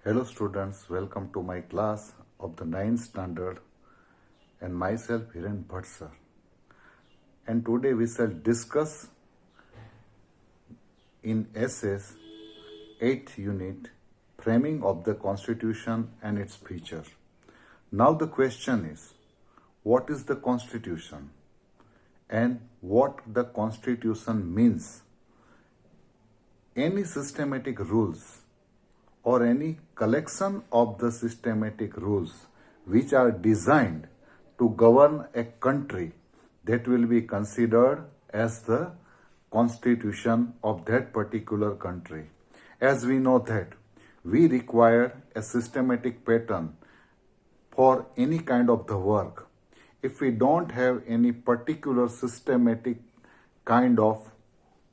Hello students, welcome to my class of the 9th standard and myself Hiren Bhatt sir. And today we shall discuss in essays 8th unit framing of the constitution and its feature. Now the question is, what is the constitution and what the constitution means? Any systematic rules or any collection of the systematic rules which are designed to govern a country that will be considered as the constitution of that particular country. As we know that we require a systematic pattern for any kind of the work. If we don't have any particular systematic kind of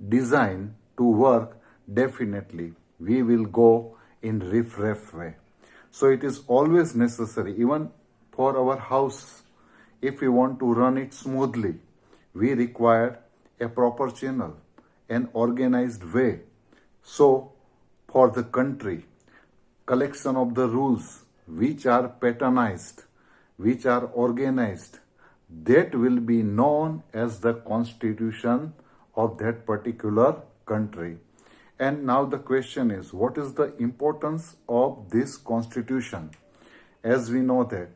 design to work, definitely we will go in riff-raff way. So it is always necessary, even for our house, if we want to run it smoothly, we require a proper channel, an organized way. So for the country, collection of the rules which are patternized, which are organized, that will be known as the constitution of that particular country. And now the question is, what is the importance of this constitution? As we know that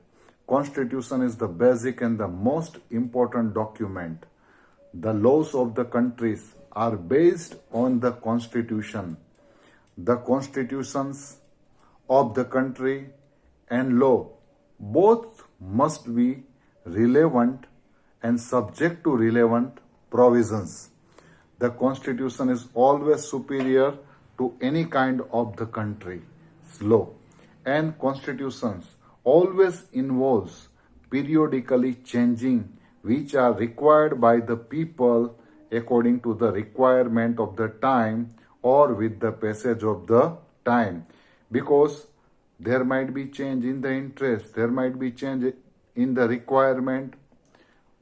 constitution is the basic and the most important document. The laws of the countries are based on the constitution. The constitutions of the country and law both must be relevant and subject to relevant provisions. The constitution is always superior to any kind of the country's law, and constitutions always involves periodically changing, which are required by the people according to the requirement of the time or with the passage of the time, because there might be change in the interest, there might be change in the requirement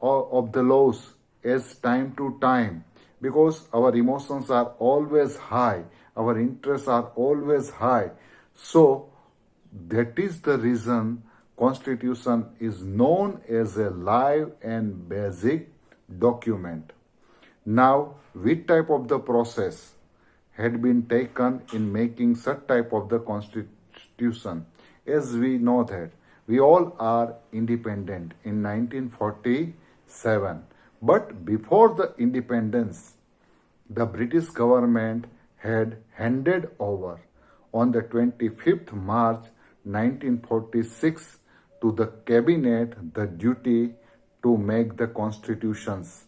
of the laws as time to time, because our emotions are always high, our interests are always high. So that is the reason constitution is known as a live and basic document. Now, which type of the process had been taken in making such type of the constitution? As we know that we all are independent in 1947. But before the independence, the British government had handed over on the 25th March 1946 to the cabinet the duty to make the constitutions,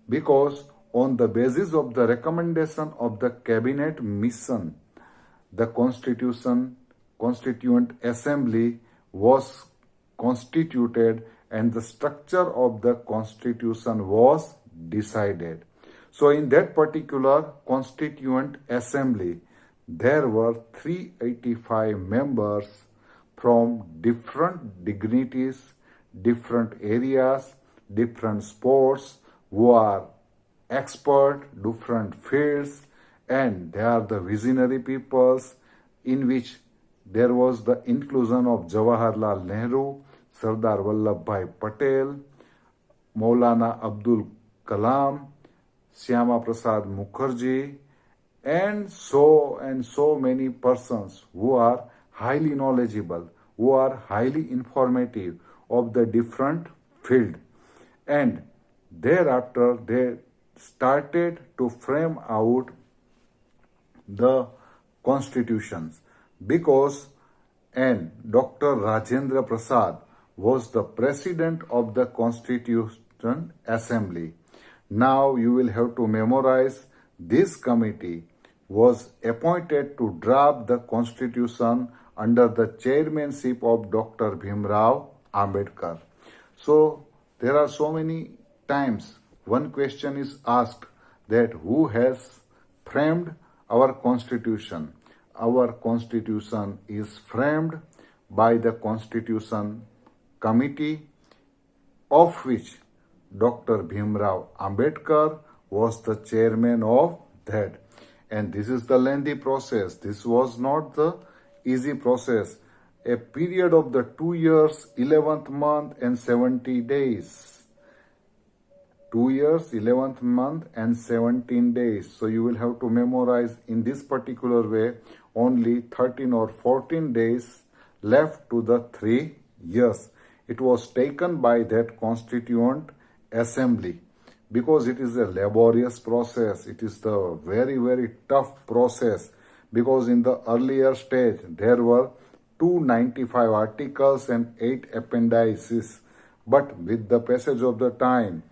because on the basis of the recommendation of the cabinet mission, the constituent assembly was constituted and the structure of the constitution was decided. So in that particular constituent assembly, there were 385 members from different dignities, different areas, different sports, who are expert, different fields, and they are the visionary peoples, in which there was the inclusion of Jawaharlal Nehru, Sardar Vallabhbhai Patel, Maulana Abdul Kalam, Syama Prasad Mukherjee, and so many persons who are highly knowledgeable, who are highly informative of the different field. And thereafter they started to frame out the constitutions, because Dr. Rajendra Prasad was the president of the Constituent Assembly. Now you will have to memorize, this committee was appointed to draft the constitution under the chairmanship of Dr. Bhimrao Ambedkar. So there are so many times one question is asked that who has framed our constitution? Our constitution is framed by the Constitution Committee, of which Dr. Bhimrao Ambedkar was the chairman of that. And this is the lengthy process. This was not the easy process. A period of the 2 years, 11th month and 70 days. 2 years, 11th month and 17 days. So you will have to memorize in this particular way only 13 or 14 days left to the 3 years. It was taken by that Constituent Assembly because it is a laborious process. It is the very, very tough process because in the earlier stage there were 295 articles and 8 appendices. But with the passage of the time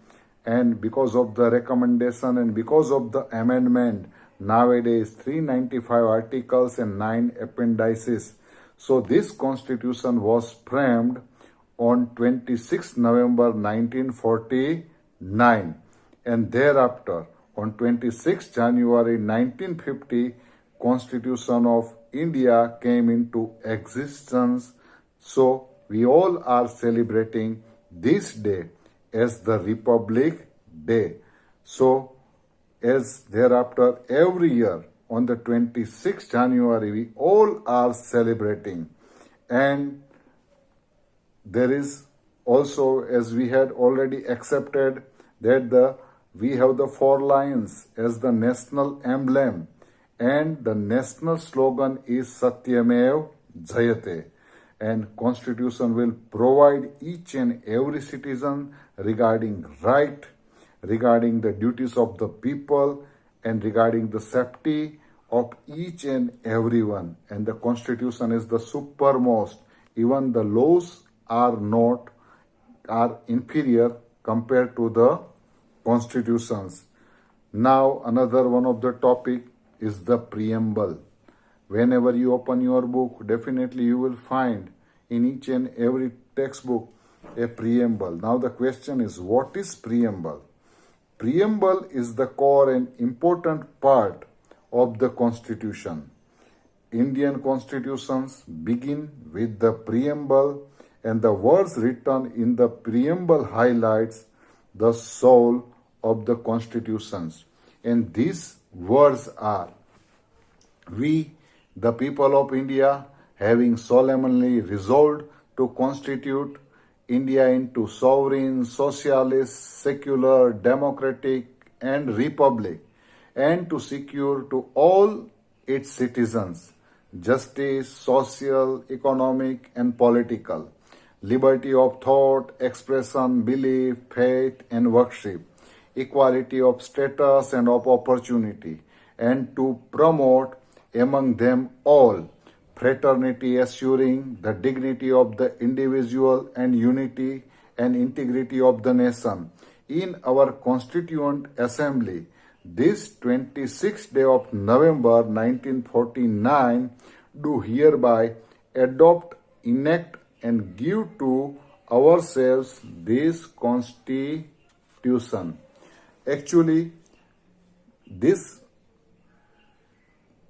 and because of the recommendation and because of the amendment, nowadays 395 articles and 9 appendices. So this constitution was framed on 26 November 1949 and thereafter on 26 January 1950 Constitution of India came into existence. So we all are celebrating this day as the Republic Day. So as thereafter every year on the 26th January we all are celebrating. And there is also, as we had already accepted, that we have the 4 lions as the national emblem and the national slogan is Satyamev Jayate. And Constitution will provide each and every citizen regarding right, regarding the duties of the people and regarding the safety of each and everyone. And the Constitution is the supermost. Even the laws are inferior compared to the constitutions. Now another one of the topic is the preamble. Whenever you open your book, definitely you will find in each and every textbook a preamble. Now the question is, what is preamble? Preamble is the core and important part of the Constitution. Indian constitutions begin with the preamble, and the words written in the preamble highlights the soul of the constitutions. And these words are, we, the people of India, having solemnly resolved to constitute India into sovereign, socialist, secular, democratic, and republic, and to secure to all its citizens justice, social, economic, and political, liberty of thought, expression, belief, faith, and worship, equality of status and of opportunity, and to promote among them all fraternity, assuring the dignity of the individual and unity and integrity of the nation. In our Constituent Assembly, this 26th day of November 1949, do hereby adopt, enact, and give to ourselves this Constitution. Actually, this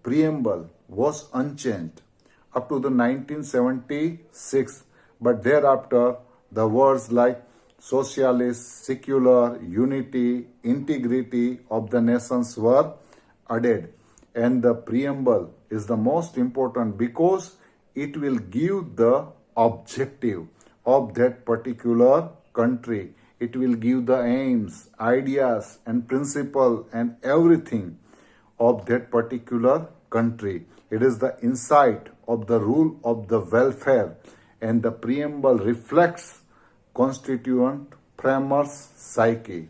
preamble was unchanged up to the 1976, but thereafter the words like socialist, secular, unity, integrity of the nations were added. And the preamble is the most important because it will give the objective of that particular country. It will give the aims, ideas, and principle and everything of that particular country. It is the insight of the rule of the welfare, and the preamble reflects constituent framers' psyche.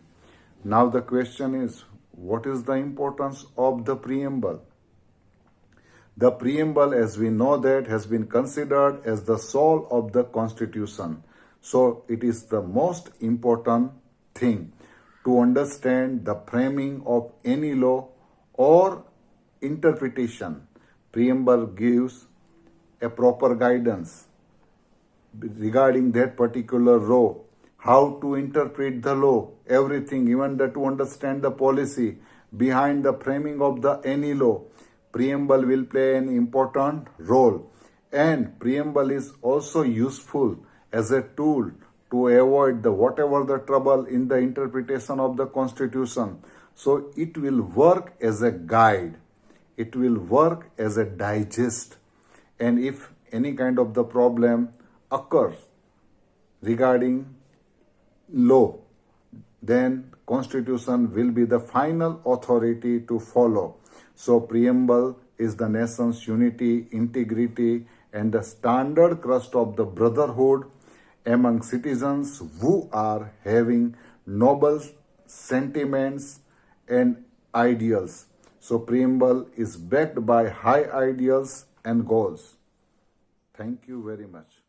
Now the question is, what is the importance of the preamble? The preamble, as we know that, has been considered as the soul of the Constitution. So it is the most important thing to understand the framing of any law or interpretation. Preamble gives a proper guidance regarding that particular law, how to interpret the law, everything, even to understand the policy behind the framing of the any law. Preamble will play an important role, and preamble is also useful as a tool to avoid the whatever the trouble in the interpretation of the Constitution. So it will work as a guide. It will work as a digest. and if any kind of the problem occurs regarding law, then Constitution will be the final authority to follow. So preamble is the nation's unity, integrity, and the standard crust of the brotherhood among citizens who are having noble sentiments and ideals. So preamble is backed by high ideals and goals. Thank you very much.